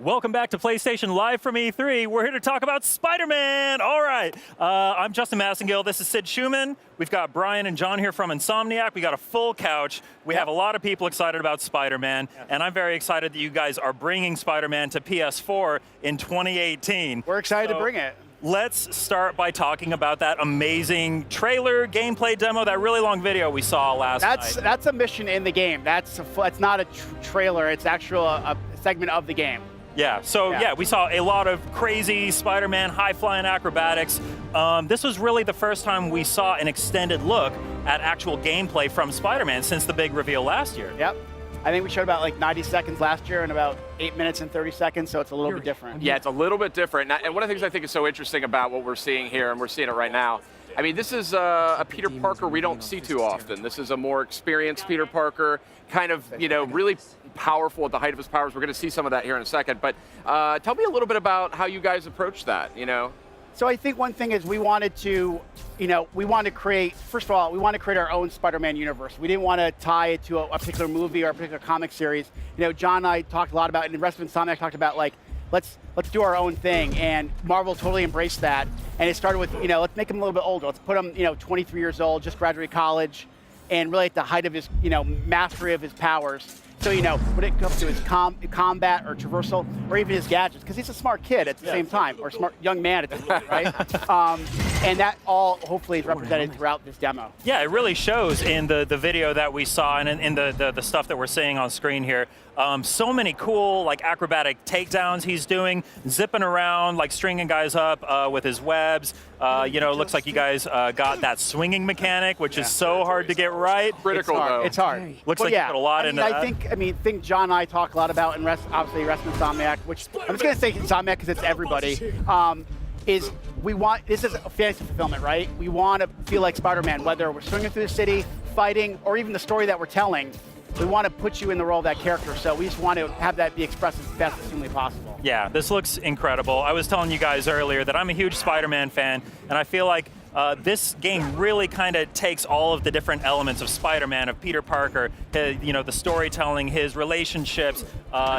Welcome back to PlayStation Live from E3. We're here to talk about Spider-Man. All right, I'm Justin Massengill. This is Sid Schumann. We've got Brian and John here from Insomniac. We got a full couch. We have a lot of people excited about Spider-Man, and I'm very excited that you guys are bringing Spider-Man to PS4 in 2018. We're excited to bring it. Let's start by talking about that amazing trailer, gameplay demo, that really long video we saw last night. That's a mission in the game. That's not a trailer. It's actual a segment of the game. Yeah, so we saw a lot of crazy Spider-Man high-flying acrobatics. This was really the first time we saw an extended look at actual gameplay from Spider-Man since the big reveal last year. Yep. I think we showed about like 90 seconds last year and about 8 minutes and 30 seconds, so it's a little bit different. Yeah, it's a little bit different. And one of the things I think is so interesting about what we're seeing here, and we're seeing it right now, I mean, this is a Peter Parker we don't see too often. This is a more experienced Peter Parker, kind of, really powerful at the height of his powers. We're going to see some of that here in a second. But tell me a little bit about how you guys approach that, So I think one thing is we wanted to create, first of all, we want to create our own Spider-Man universe. We didn't want to tie it to a particular movie or a particular comic series. John and I talked a lot about, and the rest of Insomniac talked about, like, let's do our own thing, and Marvel totally embraced that. And it started with, let's make him a little bit older. Let's put him, 23 years old, just graduated college, and really at the height of his, mastery of his powers. So, when it comes to his combat or traversal, or even his gadgets, because he's a smart kid at the same time, or smart young man at the moment, right? And that all hopefully is represented throughout this demo. Yeah, it really shows in the video that we saw and in the stuff that we're seeing on screen here. So many cool, like, acrobatic takedowns he's doing, zipping around, like stringing guys up with his webs. Looks like you guys got that swinging mechanic, which is so hard to get right. Critical, though. It's hard. Looks like you put a lot into that. I think John and I talk a lot about, and obviously rest of Insomniac, which I'm just going to say Insomniac because it's everybody, this is a fantasy fulfillment, right? We want to feel like Spider-Man, whether we're swinging through the city, fighting, or even the story that we're telling. We want to put you in the role of that character, so we just want to have that be expressed as best as humanly possible. Yeah, this looks incredible. I was telling you guys earlier that I'm a huge Spider-Man fan, and I feel like this game really kind of takes all of the different elements of Spider-Man, of Peter Parker, the storytelling, his relationships,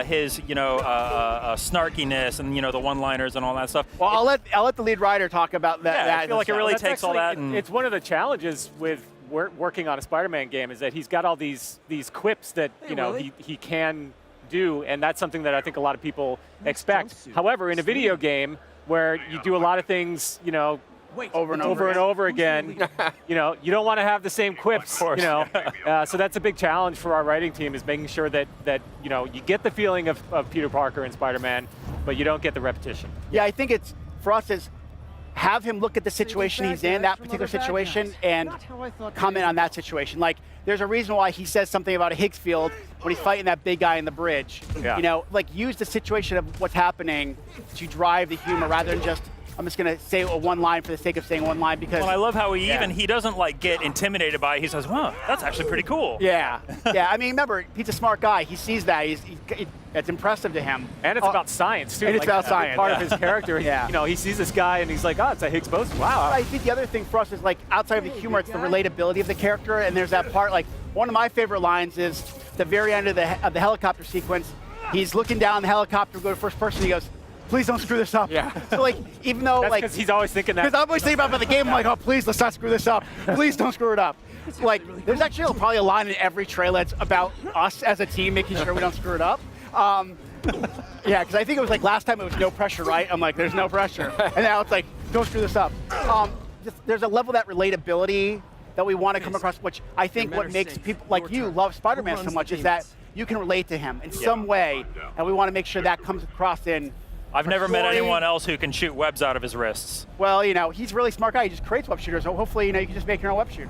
his snarkiness, and the one-liners and all that stuff. Well, I'll let the lead writer talk about that. Yeah, I feel like it really takes all that. And it's one of the challenges with working on a Spider-Man game is that he's got all these quips that he can do, and that's something that I think a lot of people expect. However, in a video game where you do a lot of things, over and over again, you don't want to have the same quips, so that's a big challenge for our writing team, is making sure that you get the feeling of Peter Parker and Spider-Man, but you don't get the repetition. Yeah, I think it's, for us, is have him look at the situation he's in, that particular situation, and comment on that situation. Like, there's a reason why he says something about a Higgs field when he's fighting that big guy in the bridge. Yeah. Use the situation of what's happening to drive the humor rather than just, I'm just going to say one line for the sake of saying one line, because... Well, I love how he doesn't, like, get intimidated by it. He says, huh, that's actually pretty cool. Yeah. I mean, remember, he's a smart guy. He sees that. It's impressive to him. And it's about science, too. And it's about science. Part of his character. He sees this guy, and he's like, oh, it's a Higgs boson. Wow. I think the other thing for us is, like, outside of the humor, it's the relatability of the character, and there's that part, like, one of my favorite lines is the very end of the helicopter sequence. He's looking down the helicopter, go to first person, he goes, please don't screw this up. Yeah. So, like, even though, that's because he's always thinking that. Because I'm always thinking about the game, I'm like, oh, please, let's not screw this up. Please don't screw it up. Like, there's actually probably a line in every trailer that's about us as a team making sure we don't screw it up. Yeah, because I think it was like last time it was no pressure, right? I'm like, there's no pressure. And now it's like, don't screw this up. There's a level of that relatability that we want to come across, which I think what makes people like you love Spider-Man so much is that you can relate to him in some way, and we want to make sure that comes across in... I've never met anyone else who can shoot webs out of his wrists. Well, he's a really smart guy. He just creates web shooters. So hopefully, you can just make your own web shooter.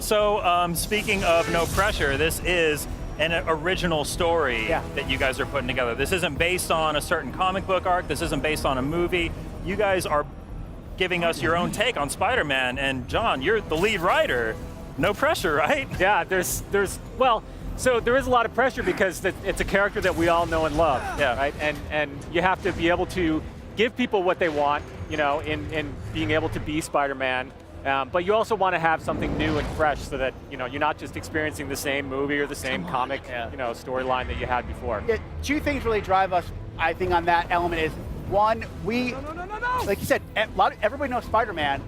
So, speaking of no pressure, this is an original story that you guys are putting together. This isn't based on a certain comic book arc. This isn't based on a movie. You guys are giving us your own take on Spider-Man. And John, you're the lead writer. No pressure, right? Yeah, so there is a lot of pressure because it's a character that we all know and love, right? And you have to be able to give people what they want, in being able to be Spider-Man. But you also want to have something new and fresh so that you're not just experiencing the same movie or the same comic storyline that you had before. Yeah, two things really drive us. I think, on that element is, one, we, like you said, everybody knows Spider-Man,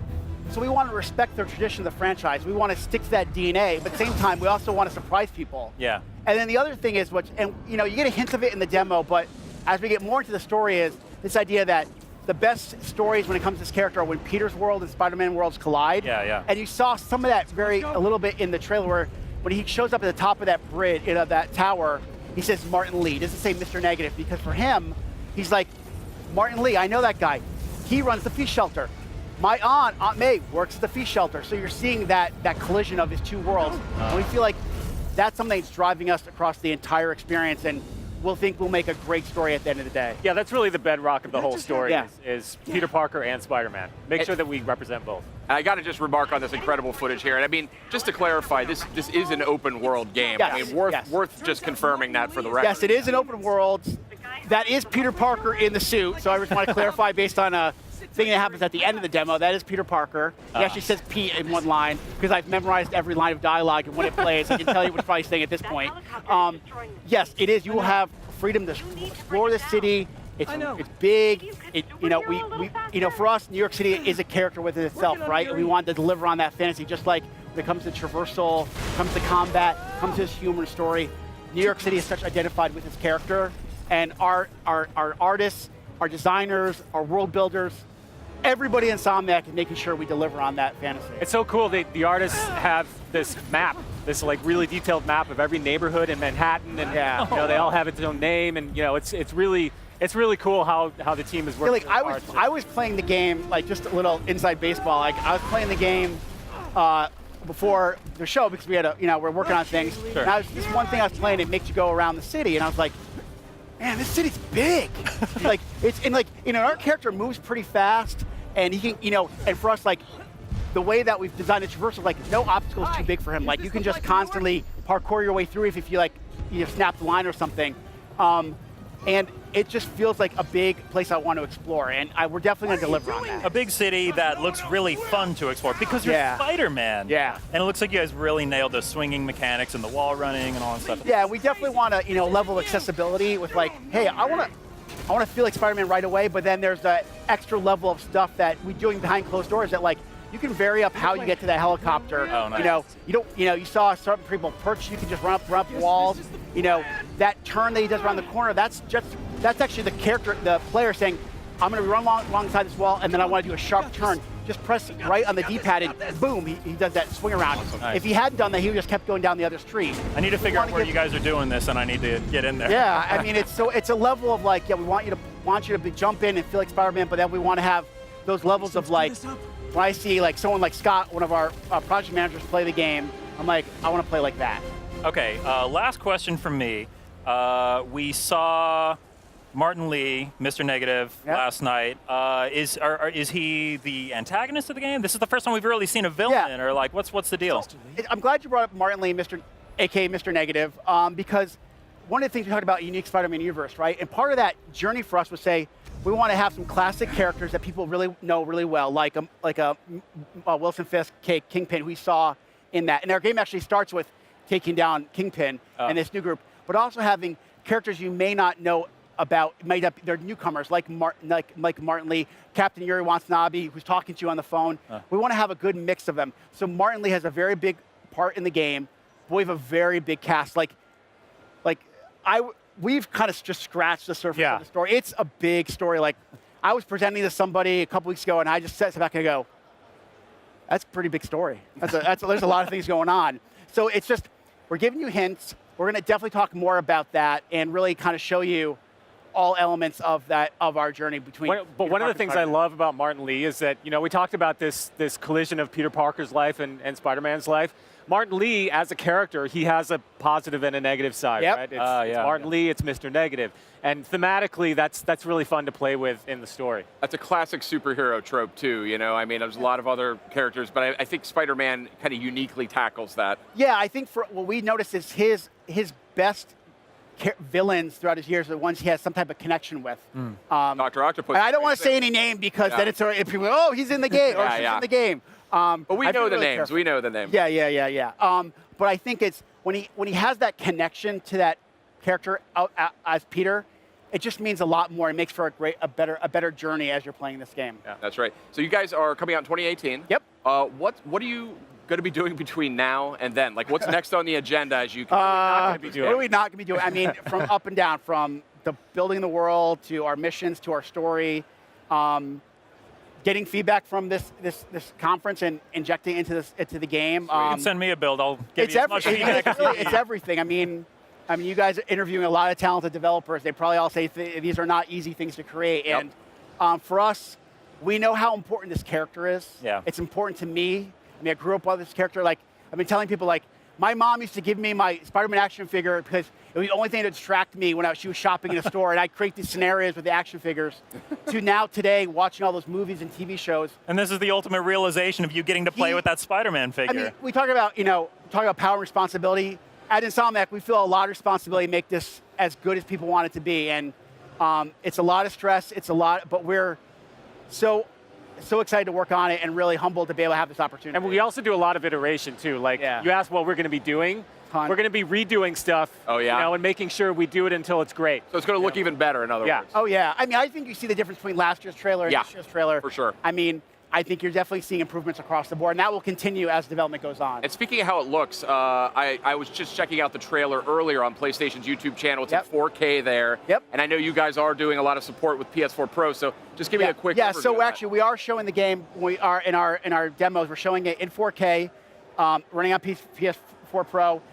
so we want to respect the tradition of the franchise. We want to stick to that DNA, but at the same time, we also want to surprise people. Yeah. And then the other thing is, you get a hint of it in the demo, but as we get more into the story is this idea that the best stories when it comes to this character are when Peter's world and Spider-Man worlds collide. Yeah, yeah. And you saw some of that a little bit in the trailer where when he shows up at the top of that bridge, that tower, he says Martin Lee. He doesn't say Mr. Negative, because for him, he's like, Martin Lee, I know that guy. He runs the feast shelter. My Aunt May, works at the feast shelter. So you're seeing that collision of his two worlds. And we feel like that's something that's driving us across the entire experience, and we'll make a great story at the end of the day. Yeah, that's really the bedrock of the whole story, Yeah. is Peter Parker and Spider-Man. Make sure that we represent both. I got to just remark on this incredible footage here. And I mean, just to clarify, this is an open world game. Yes. I mean, worth just confirming that for the record. Yes, it is an open world. That is Peter Parker in the suit. So I just want to clarify based on a thing that happens at the end of the demo. That is Peter Parker. He actually says Pete in one line, because I've memorized every line of dialogue, and when it plays, I can tell you what he's saying at this point. Yes, it is. You will have freedom to explore the city. It's big. For us, New York City is a character within itself, right? And we want to deliver on that fantasy, just like when it comes to traversal, comes to combat, comes to this human story. New York City is such identified with its character, and our artists, our designers, our world builders, everybody in Insomniac is making sure we deliver on that fantasy. It's so cool. The artists have this map, this like really detailed map of every neighborhood in Manhattan, and they all have its own name, and it's really cool how the team is working. I was playing the game, like, just a little inside baseball. Like, I was playing the game before the show because we had we're working on things. Sure. And this one thing I was playing, it makes you go around the city, and I was like, man, this city's big. Our character moves pretty fast, and he can, and for us, like, the way that we've designed the traversal, like, no obstacle is too big for him. Like, you can just constantly parkour your way through if you snap the line or something. And it just feels like a big place I want to explore, and we're definitely going to deliver on that. A big city that looks really fun to explore because you're Spider-Man. Yeah. And it looks like you guys really nailed the swinging mechanics and the wall running and all that stuff. Yeah, we definitely want to, level accessibility with, like, hey, I want to feel like Spider-Man right away, but then there's that extra level of stuff that we're doing behind closed doors that, like, you can vary up how you get to that helicopter. Oh, nice. You saw certain people perch, you can just run up walls. That turn that he does around the corner, that's actually the character, the player saying, I'm going to run alongside this wall, and then I want to do a sharp turn. Just press right on the D-pad, and boom, he does that swing around. Nice. If he hadn't done that, he would just kept going down the other street. I need to figure out where you guys are doing this, and I need to get in there. Yeah, I mean, it's a level of, like, we want you to jump in and feel like Spider-Man, but then we want to have those levels of, like, when I see, like, someone like Scott, one of our project managers, play the game, I'm like, I want to play like that. Okay, last question from me. We saw Martin Lee, Mr. Negative, last night. Is he the antagonist of the game? This is the first time we've really seen a villain, or like, what's the deal? I'm glad you brought up Martin Lee, aka Mr. Negative, because one of the things we talked about unique Spider-Man universe, right? And part of that journey for us was say, we want to have some classic characters that people really know really well, like a Wilson Fisk, Kingpin, who we saw in that. And our game actually starts with taking down Kingpin and this new group, but also having characters you may not know about, they're newcomers, like Martin Lee, Captain Yuri Watanabe, who's talking to you on the phone. We want to have a good mix of them. So Martin Lee has a very big part in the game, but we have a very big cast. We've kind of just scratched the surface of the story. It's a big story. Like, I was presenting to somebody a couple weeks ago, and I just sat back and go, that's a pretty big story. There's a lot of things going on. So it's just, we're giving you hints. We're going to definitely talk more about that and really kind of show you all elements of our journey between. But one of the things I love about Martin Lee is that, we talked about this collision of Peter Parker's life and Spider-Man's life. Martin Lee, as a character, he has a positive and a negative side, right? It's Martin Lee, it's Mr. Negative. And thematically, that's really fun to play with in the story. That's a classic superhero trope, too, I mean, there's a lot of other characters, but I think Spider-Man kind of uniquely tackles that. Yeah, I think what we noticed is his best villains throughout his years are the ones he has some type of connection with. Dr. Octopus. I don't want to say any name because then it's if people go, oh, he's in the game or she's in the game. But we know the names. We know the names. Yeah. But I think it's when he has that connection to that character as Peter, it just means a lot more. It makes for a better journey as you're playing this game. Yeah, that's right. So you guys are coming out in 2018. Yep. What are you going to be doing between now and then? Like, what's next on the agenda as you? What are we not going to be doing? I mean, from up and down, from the building the world to our missions to our story, getting feedback from this conference and injecting into the game. You can send me a build. I'll give you as much feedback as you need. It's everything. I mean, you guys are interviewing a lot of talented developers. They probably all say these are not easy things to create. Yep. And for us, we know how important this character is. Yeah. It's important to me. I mean, I grew up with this character. Like, I've been telling people, like, my mom used to give me my Spider-Man action figure because it was the only thing that distracted me when she was shopping in a store, and I'd create these scenarios with the action figures. To now, today, watching all those movies and TV shows. And this is the ultimate realization of you getting to play with that Spider-Man figure. I mean, we talk about, power and responsibility. At Insomniac, we feel a lot of responsibility to make this as good as people want it to be. And it's a lot of stress, it's a lot, but we're so excited to work on it and really humbled to be able to have this opportunity. And we also do a lot of iteration too. Like you asked what we're going to be doing. Ton. We're going to be redoing stuff. Oh, yeah? And making sure we do it until it's great. So it's going to look even better, in other words. Oh yeah. I mean, I think you see the difference between last year's trailer and this year's trailer. For sure. I mean, I think you're definitely seeing improvements across the board, and that will continue as development goes on. And speaking of how it looks, I was just checking out the trailer earlier on PlayStation's YouTube channel. It's in 4K there. Yep. And I know you guys are doing a lot of support with PS4 Pro, so just give me a quick overview so of that. actually we are showing the game. We are in our demos. We're showing it in 4K, running on PS4 Pro,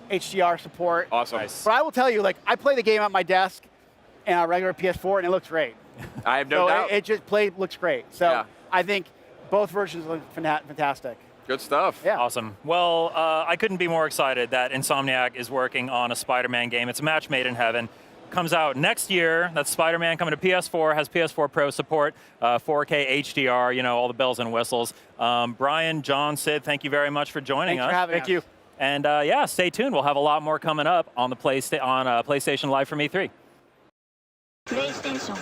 HDR support. Awesome. Nice. But I will tell you, like, I play the game at my desk and a regular PS4, and it looks great. I have no doubt. It just looks great. So I think both versions look fantastic. Good stuff. Yeah. Awesome. Well, I couldn't be more excited that Insomniac is working on a Spider-Man game. It's a match made in heaven. Comes out next year. That's Spider-Man coming to PS4, has PS4 Pro support, 4K HDR, all the bells and whistles. Brian, John, Sid, thank you very much for joining us. Thanks for having us. Thank you. And stay tuned. We'll have a lot more coming up on the PlayStation Live from E3. PlayStation